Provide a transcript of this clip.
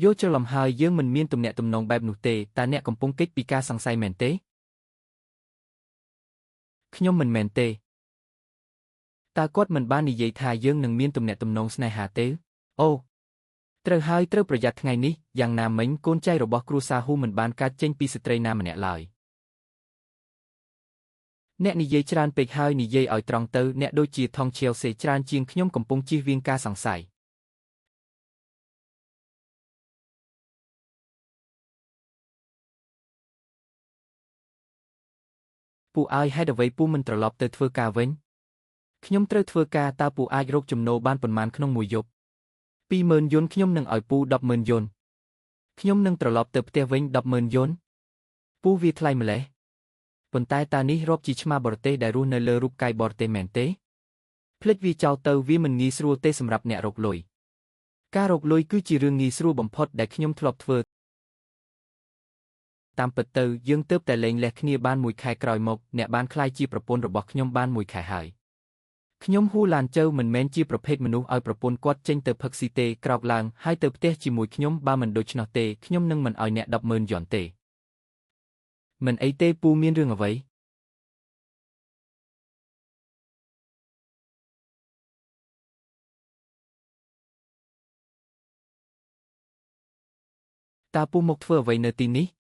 យកច្រឡំហើយយើងមិនមានទំនាក់ទំនងបែបនោះទេតើអ្នកកំពុងគេចពីការសង្ស័យមែនទេខ្ញុំមិនមែនទេតើគាត់មិនបាននិយាយថាយើងនឹងមានទំនាក់ទំនងស្នេហាទេអូត្រូវហើយត្រូវប្រយ័ត្នថ្ងៃនេះយ៉ាងណាមិញកូនចៅរបស់គ្រួសារហ៊ូមិនបានកើតចេញពីស្ត្រីណាម្នាក់ឡើយអ្នកនិយាយច្រើនពេកហើយនិយាយឲ្យត្រង់ទៅអ្នកដូចជាថងឈៀវសេច្រើនជាងខ្ញុំកំពុងជៀសវាងការសង្ស័យពូឲ្យហេតុអ្វីពូមិនត្រឡប់ទៅធ្វើការវិញខ្ញុំត្រូវធ្វើការតើពូអាចរកចំណូលបានប៉ុន្មានក្នុងមួយយប់20,000 យួនខ្ញុំនឹងឲ្យពូ10,000 យួនខ្ញុំនឹងត្រឡប់ទៅផ្ទះវិញ10,000 យួនពូវាថ្លៃម្ល៉េះប៉ុន្តែតានេះរាប់ជាឆ្មាបរទេសដែលរស់នៅលើរូបកាយបរទេសមែនទេភ្លេចវាចោលទៅវាមិនងាយស្រួលទេសម្រាប់អ្នករកលុយការរកលុយគឺជារឿងងាយស្រួលបំផុតដែលខ្ញុំធ្លាប់ធ្វើតាមពិតទៅយើងទើបតែលែងលះគ្នាបាន1ខែក្រោយមកអ្នកបានក្លាយជាប្រពន្ធរបស់ខ្ញុំបាន1ខែហើយខ្ញុំហ៊ូឡានជើមិនមែនជាប្រភេទមនុស្សឲ្យប្រពន្ធគាត់ចេញទៅផឹកស៊ីទេក្រោកឡើងហើយទៅផ្ទះជាមួយខ្ញុំបើមិនដូច្នោះទេខ្ញុំនឹងមិនឲ្យអ្នក10,000 យន់ទេមិនអីទេពូមានរឿងអ្វីតើពូមកធ្វើអ្វីនៅទីនេះ